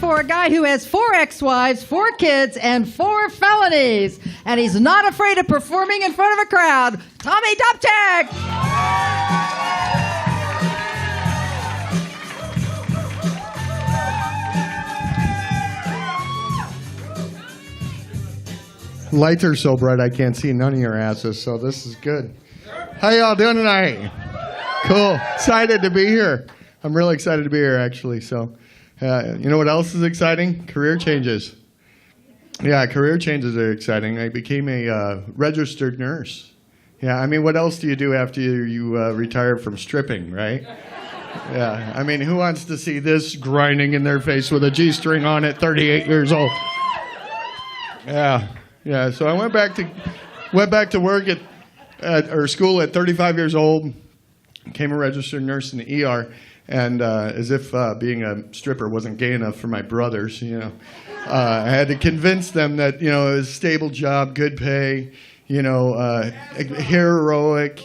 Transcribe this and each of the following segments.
for a guy who has 4 ex-wives, 4 kids, and 4 felonies. And he's not afraid of performing in front of a crowd. Tommy Dupchak! Lights are so bright I can't see none of your asses, so this is good. How y'all doing tonight? Cool. Excited to be here. I'm really excited to be here, actually. So, you know what else is exciting? Career changes. Yeah, career changes are exciting. I became a registered nurse. Yeah, I mean, what else do you do after you retire from stripping, right? Yeah, I mean, who wants to see this grinding in their face with a G-string on at 38 years old? Yeah, so I went back to work or school at 35 years old, became a registered nurse in the ER, and as if being a stripper wasn't gay enough for my brothers, I had to convince them that, it was a stable job, good pay, heroic,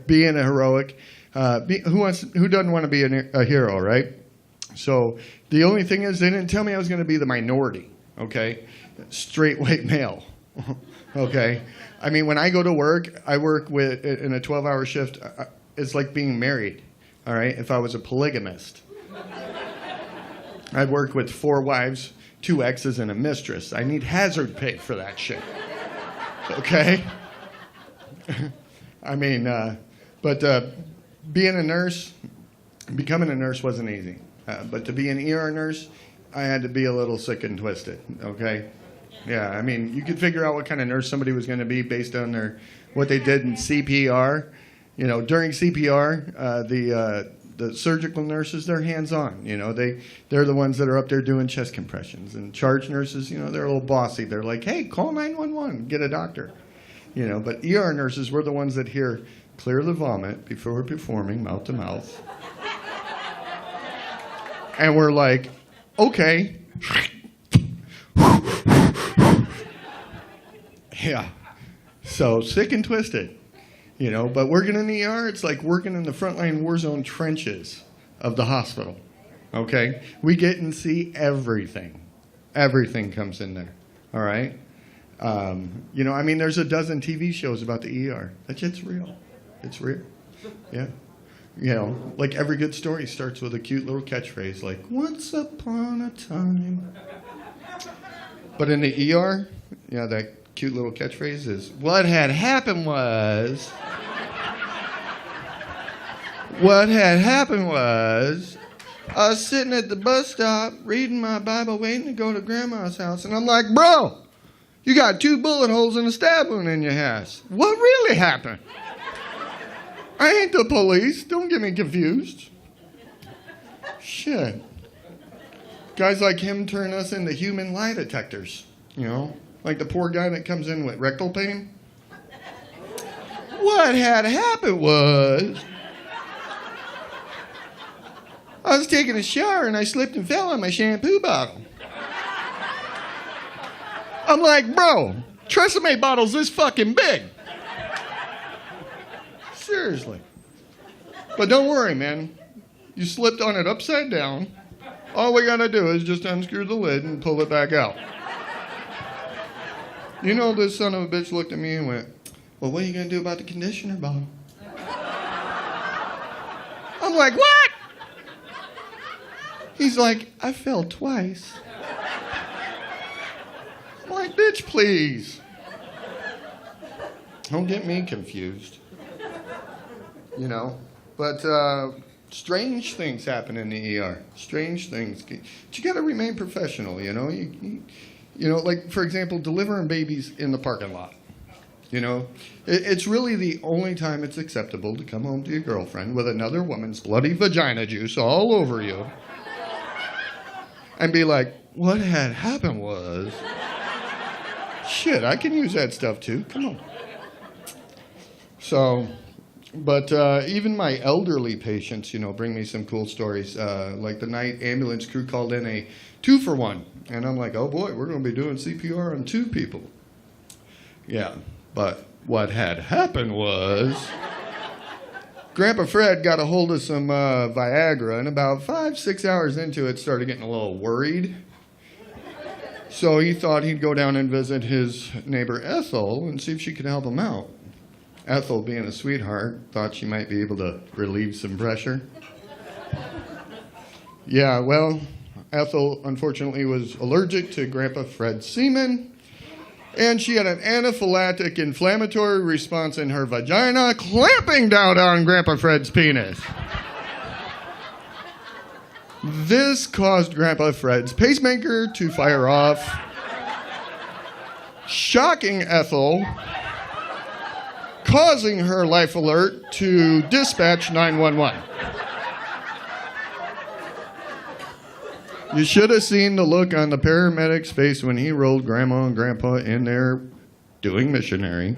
being a heroic. Who doesn't want to be a hero, right? So the only thing is they didn't tell me I was going to be the minority, okay? Straight white male. Okay, I mean, when I go to work, I work in a 12-hour shift. It's like being married. All right, if I was a polygamist, I'd work with 4 wives, 2 exes, and a mistress. I need hazard pay for that shit. Okay. I mean, but being a nurse, becoming a nurse wasn't easy. But to be an ER nurse, I had to be a little sick and twisted. Okay. Yeah, I mean, you could figure out what kind of nurse somebody was going to be based on what they did in CPR. During CPR, the surgical nurses, they're hands-on. They're the ones that are up there doing chest compressions. And charge nurses, they're a little bossy. They're like, hey, call 911, get a doctor. But ER nurses, we're the ones that hear clear the vomit before performing mouth to mouth. And we're like, okay. Yeah, so sick and twisted, but working in the ER, it's like working in the frontline war zone trenches of the hospital, okay? We get and see everything. Everything comes in there, all right? There's a dozen TV shows about the ER. That shit's real. It's real, yeah. Like every good story starts with a cute little catchphrase like, once upon a time. But in the ER, that cute little catchphrase is, what had happened was, I was sitting at the bus stop reading my Bible waiting to go to Grandma's house, and I'm like, bro, you got 2 bullet holes and a stab wound in your ass. What really happened? I ain't the police. Don't get me confused. Shit. Guys like him turn us into human lie detectors, Like the poor guy that comes in with rectal pain. What had happened was, I was taking a shower and I slipped and fell on my shampoo bottle. I'm like, bro, Tresemme bottle's this fucking big. Seriously. But don't worry, man. You slipped on it upside down. All we gotta do is just unscrew the lid and pull it back out. This son of a bitch looked at me and went, well, what are you going to do about the conditioner bottle? I'm like, what? He's like, I fell twice. I'm like, bitch, please. Don't get me confused. But strange things happen in the ER. Strange things. But you got to remain professional, like, for example, delivering babies in the parking lot. It's really the only time it's acceptable to come home to your girlfriend with another woman's bloody vagina juice all over you and be like, what had happened was, shit, I can use that stuff too. Come on. So, but even my elderly patients, bring me some cool stories. Like the night ambulance crew called in a 2-for-1. And I'm like, oh boy, we're going to be doing CPR on 2 people. Yeah, but what had happened was Grandpa Fred got a hold of some Viagra, and about 5-6 hours into it, started getting a little worried. So he thought he'd go down and visit his neighbor Ethel and see if she could help him out. Ethel, being a sweetheart, thought she might be able to relieve some pressure. Yeah, well, Ethel unfortunately was allergic to Grandpa Fred's semen, and she had an anaphylactic inflammatory response in her vagina, clamping down on Grandpa Fred's penis. This caused Grandpa Fred's pacemaker to fire off, shocking Ethel, causing her life alert to dispatch 911. You should have seen the look on the paramedic's face when he rolled Grandma and Grandpa in there doing missionary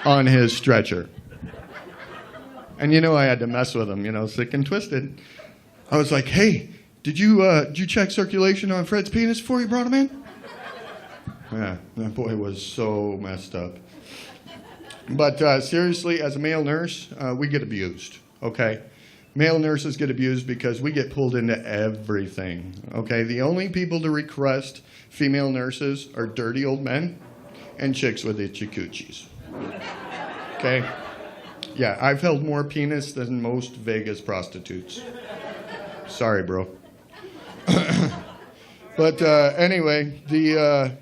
on his stretcher. And you know I had to mess with him, sick and twisted. I was like, hey, did you check circulation on Fred's penis before you brought him in? Yeah, that boy was so messed up. But seriously, as a male nurse, we get abused, okay? Male nurses get abused because we get pulled into everything, okay? The only people to request female nurses are dirty old men and chicks with itchy coochies, okay? Yeah, I've held more penis than most Vegas prostitutes. Sorry, bro. But anyway, the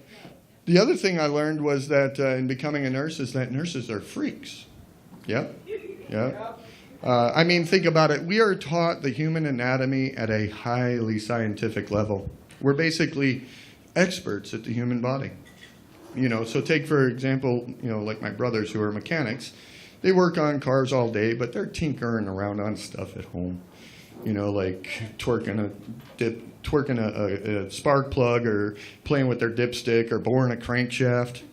other thing I learned was that in becoming a nurse is that nurses are freaks. Yep. I mean, think about it. We are taught the human anatomy at a highly scientific level. We're basically experts at the human body. So take, for example, like my brothers who are mechanics. They work on cars all day, but they're tinkering around on stuff at home. Like twerking a spark plug or playing with their dipstick or boring a crankshaft.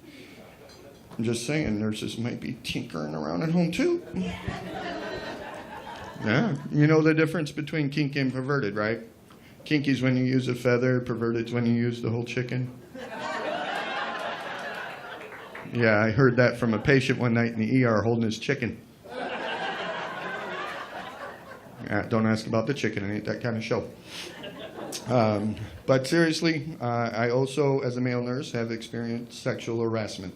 I'm just saying, nurses might be tinkering around at home too. Yeah, you know the difference between kinky and perverted, right? Kinky's when you use a feather, perverted's when you use the whole chicken. Yeah, I heard that from a patient one night in the ER holding his chicken. Yeah, don't ask about the chicken, it ain't that kind of show. But seriously, I also, as a male nurse, have experienced sexual harassment.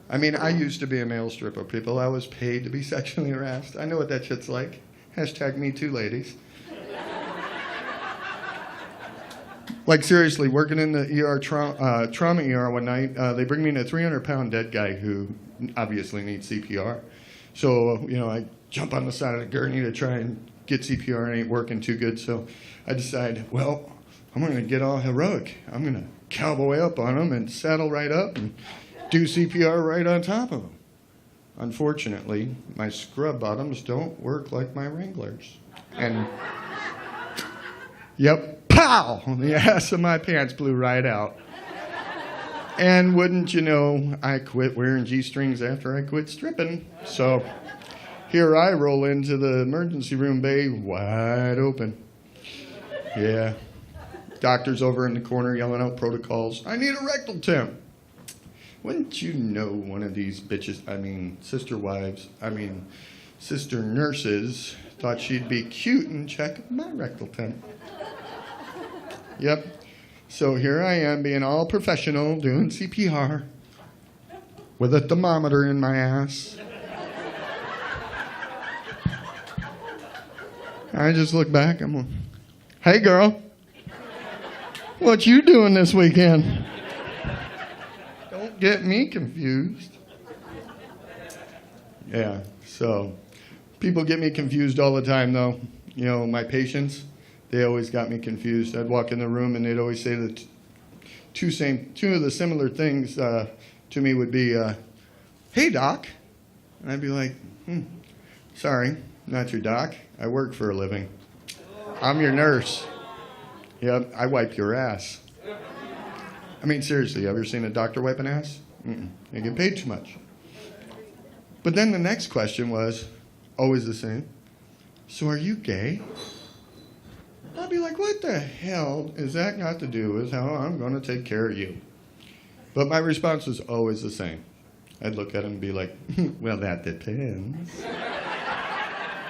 I mean, I used to be a male stripper, people. I was paid to be sexually harassed. I know what that shit's like. Hashtag me too, ladies. Like, seriously, working in the ER trauma ER one night, they bring me in a 300-pound dead guy who obviously needs CPR. So, I jump on the side of the gurney to try and get CPR, and it ain't working too good. So I decide, well, I'm going to get all heroic. I'm going to cowboy up on him and saddle right up and do CPR right on top of him. Unfortunately, my scrub bottoms don't work like my Wranglers. And, yep, pow! The ass of my pants blew right out. And wouldn't you know, I quit wearing G-strings after I quit stripping. So here I roll into the emergency room bay wide open. Yeah. Doctor's over in the corner yelling out protocols. I need a rectal temp. Wouldn't you know one of these bitches, sister nurses, thought she'd be cute and check my rectal temp. Yep. So here I am being all professional, doing CPR, with a thermometer in my ass. I just look back, I'm like, hey girl, what you doing this weekend? Don't get me confused. Yeah, so people get me confused all the time though. My patients, they always got me confused. I'd walk in the room and they'd always say that two of the similar things to me would be, hey doc. And I'd be like, sorry, not your doc. I work for a living. I'm your nurse. Yep, I wipe your ass. I mean, seriously, you ever seen a doctor wipe an ass? They get paid too much. But then the next question was always the same. So are you gay? I'd be like, what the hell is that got to do with how I'm going to take care of you? But my response was always the same. I'd look at him and be like, well, that depends.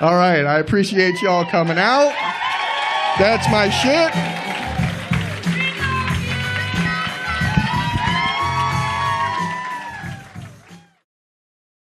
All right, I appreciate y'all coming out. That's my shit.